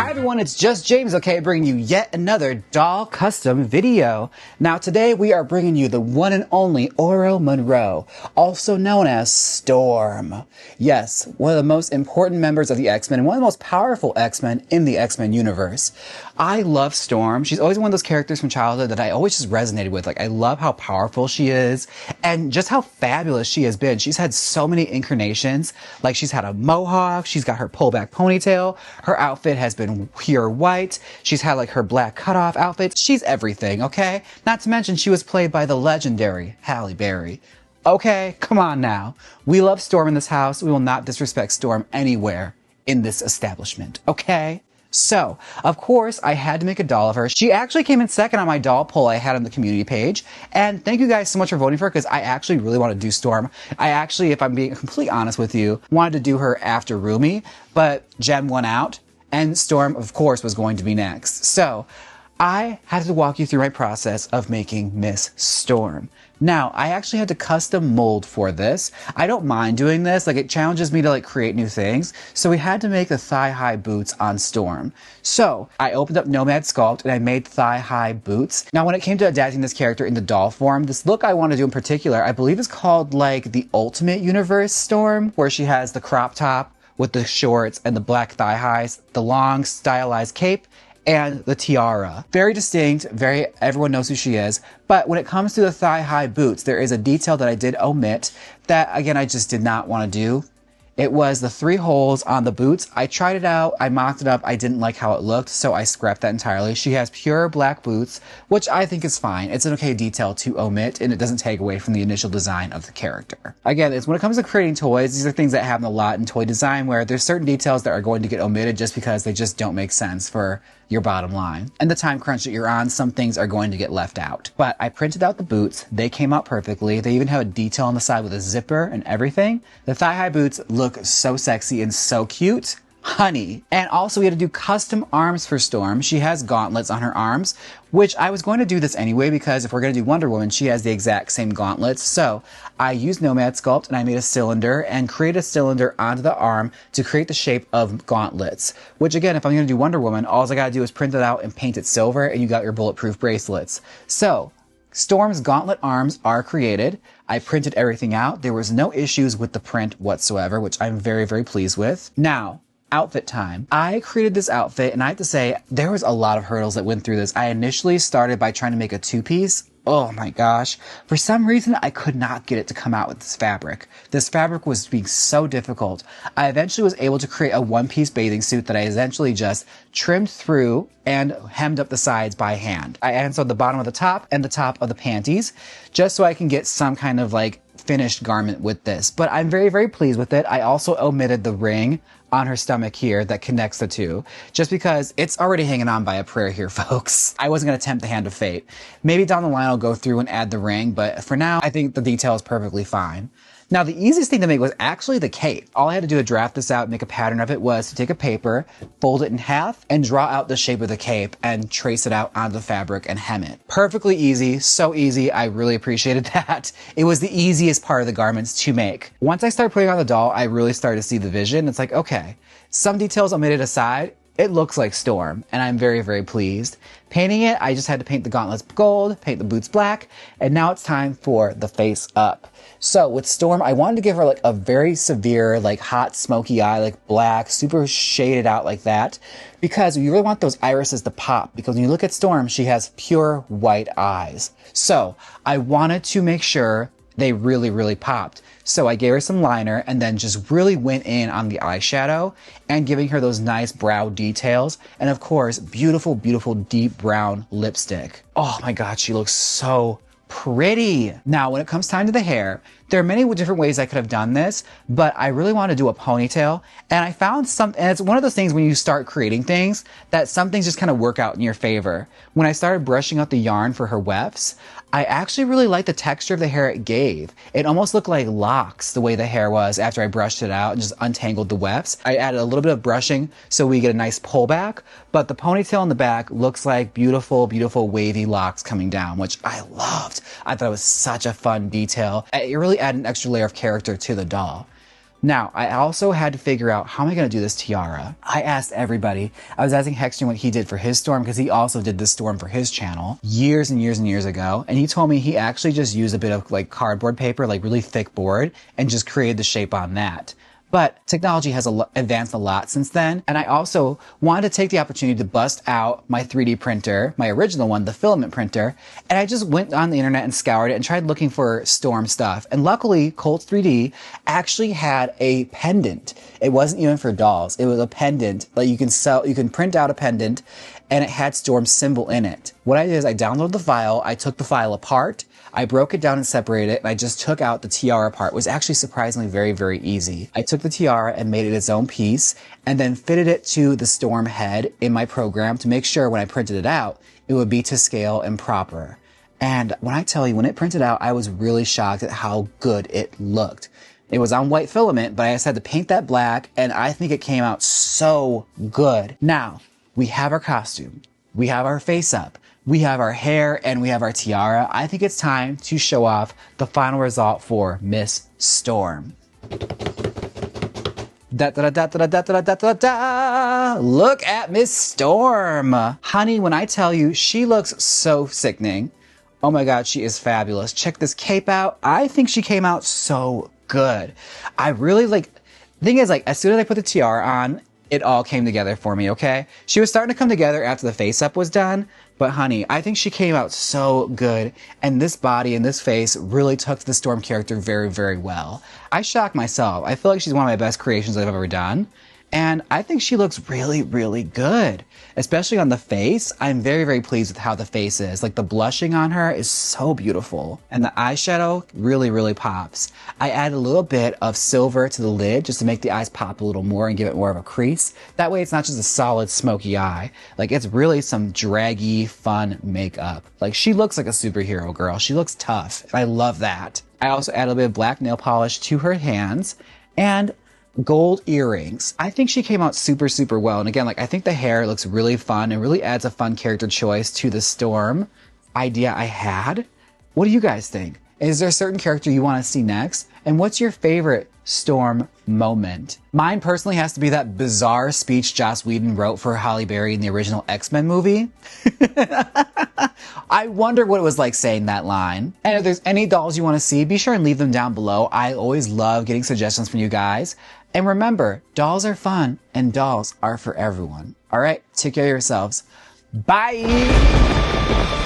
Hi everyone, it's just James, okay, bringing you yet another doll custom video. Now today we are bringing you the one and only Ororo Munroe, also known as Storm. Yes, one of the most important members of the X-Men and one of the most powerful X-Men in the X-Men universe. I love Storm. She's always one of those characters from childhood that I always just resonated with. Like, I love how powerful she is and just how fabulous she has been. She's had so many incarnations. Like, she's had a mohawk, she's got her pullback ponytail, her outfit has been pure white, she's had like her black cutoff outfit. She's everything, okay? Not to mention she was played by the legendary Halle Berry. Okay, come on now. We love Storm in this house. We will not disrespect Storm anywhere in this establishment, okay? So, of course, I had to make a doll of her. She actually came in second on my doll poll I had on the community page. And thank you guys so much for voting for her, because I actually really want to do Storm. I actually, if I'm being completely honest with you, wanted to do her after Rumi, but Jem won out, and Storm, of course, was going to be next. So, I had to walk you through my process of making Miss Storm. Now, I actually had to custom mold for this. I don't mind doing this, like it challenges me to like create new things. So we had to make the thigh-high boots on Storm. So I opened up Nomad Sculpt and I made thigh-high boots. Now when it came to adapting this character into doll form, this look I want to do in particular, I believe is called like the Ultimate Universe Storm, where she has the crop top with the shorts and the black thigh-highs, the long stylized cape, and the tiara. Very distinct, everyone knows who she is. But when it comes to the thigh-high boots, there is a detail that I did omit that, again, I just did not want to do. It was the 3 holes on the boots. I tried it out, I mocked it up, I didn't like how it looked, so I scrapped that entirely. She has pure black boots, which I think is fine. It's an okay detail to omit, and it doesn't take away from the initial design of the character. Again, when it comes to creating toys, these are things that happen a lot in toy design, where there's certain details that are going to get omitted just because they just don't make sense for your bottom line. And the time crunch that you're on, some things are going to get left out. But I printed out the boots. They came out perfectly. They even have a detail on the side with a zipper and everything. The thigh-high boots look so sexy and so cute. Honey. And also we had to do custom arms for Storm. She has gauntlets on her arms, which I was going to do this anyway because if we're going to do Wonder Woman, she has the exact same gauntlets. So I used Nomad Sculpt and I made a cylinder and created a cylinder onto the arm to create the shape of gauntlets, which again, if I'm going to do Wonder Woman, all I got to do is print it out and paint it silver and you got your bulletproof bracelets. So Storm's gauntlet arms are created. I printed everything out. There was no issues with the print whatsoever, which I'm very, very pleased with. Now, outfit time. I created this outfit and I have to say there was a lot of hurdles that went through this. I initially started by trying to make a 2-piece. Oh my gosh. For some reason, I could not get it to come out with this fabric. This fabric was being so difficult. I eventually was able to create a 1-piece bathing suit that I essentially just trimmed through and hemmed up the sides by hand. I answered the bottom of the top and the top of the panties just so I can get some kind of like finished garment with this. But I'm very, very pleased with it. I also omitted the ring on her stomach here that connects the two, just because it's already hanging on by a prayer here, folks. I wasn't going to tempt the hand of fate. Maybe down the line I'll go through and add the ring, but for now, I think the detail is perfectly fine. Now, the easiest thing to make was actually the cape. All I had to do to draft this out and make a pattern of it was to take a paper, fold it in half, and draw out the shape of the cape and trace it out onto the fabric and hem it. Perfectly easy, so easy. I really appreciated that. It was the easiest part of the garments to make. Once I started putting on the doll, I really started to see the vision. It's like, okay, some details omitted aside, it looks like Storm, and I'm very, very pleased. Painting it, I just had to paint the gauntlets gold, paint the boots black, and now it's time for the face up. So with Storm, I wanted to give her like a very severe, like hot, smoky eye, like black, super shaded out like that, because you really want those irises to pop, because when you look at Storm, she has pure white eyes. So I wanted to make sure they really, really popped. So I gave her some liner and then just really went in on the eyeshadow and giving her those nice brow details. And of course, beautiful, beautiful deep brown lipstick. Oh my God, she looks so pretty. Now, when it comes time to the hair, there are many different ways I could have done this, but I really want to do a ponytail. And I found and it's one of those things when you start creating things that some things just kind of work out in your favor. When I started brushing out the yarn for her wefts, I actually really liked the texture of the hair it gave. It almost looked like locks the way the hair was after I brushed it out and just untangled the wefts. I added a little bit of brushing so we get a nice pullback, but the ponytail in the back looks like beautiful, beautiful wavy locks coming down, which I loved. I thought it was such a fun detail. It really added an extra layer of character to the doll. Now, I also had to figure out how am I going to do this tiara. I asked everybody. I was asking Hexton what he did for his storm because he also did this storm for his channel years and years and years ago. And he told me he actually just used a bit of like cardboard paper, like really thick board, and just created the shape on that. But technology has advanced a lot since then. And I also wanted to take the opportunity to bust out my 3D printer, my original one, the filament printer. And I just went on the internet and scoured it and tried looking for storm stuff. And luckily, Colt 3D actually had a pendant. It wasn't even for dolls. It was a pendant that you can print out a pendant, and it had storm symbol in it. What I did is I downloaded the file, I took the file apart, I broke it down and separated it, and I just took out the tiara part. It was actually surprisingly very, very easy. I took the tiara and made it its own piece, and then fitted it to the storm head in my program to make sure when I printed it out, it would be to scale and proper. And when I tell you, when it printed out, I was really shocked at how good it looked. It was on white filament, but I just had to paint that black, and I think it came out so good. Now, we have our costume, we have our face up, we have our hair, and we have our tiara. I think it's time to show off the final result for Miss Storm. Look at Miss Storm. Honey, when I tell you, she looks so sickening. Oh my God, she is fabulous. Check this cape out. I think she came out so good. I really the thing is, like, as soon as I put the tiara on, it all came together for me, okay? She was starting to come together after the face up was done, but honey, I think she came out so good, and this body and this face really took the Storm character very, very well. I shocked myself. I feel like she's one of my best creations I've ever done, and I think she looks really, really good. Especially on the face, I'm very, very pleased with how the face is. Like, the blushing on her is so beautiful. And the eyeshadow really, really pops. I added a little bit of silver to the lid just to make the eyes pop a little more and give it more of a crease. That way it's not just a solid smoky eye. Like, it's really some draggy, fun makeup. Like, she looks like a superhero girl. She looks tough. And I love that. I also added a bit of black nail polish to her hands and gold earrings. I think she came out super, super well. And again, like, I think the hair looks really fun and really adds a fun character choice to the Storm idea I had. What do you guys think? Is there a certain character you want to see next? And what's your favorite Storm moment? Mine personally has to be that bizarre speech Joss Whedon wrote for Halle Berry in the original X-Men movie. I wonder what it was like saying that line. And if there's any dolls you want to see, be sure and leave them down below. I always love getting suggestions from you guys. And remember, dolls are fun and dolls are for everyone. All right, take care of yourselves. Bye.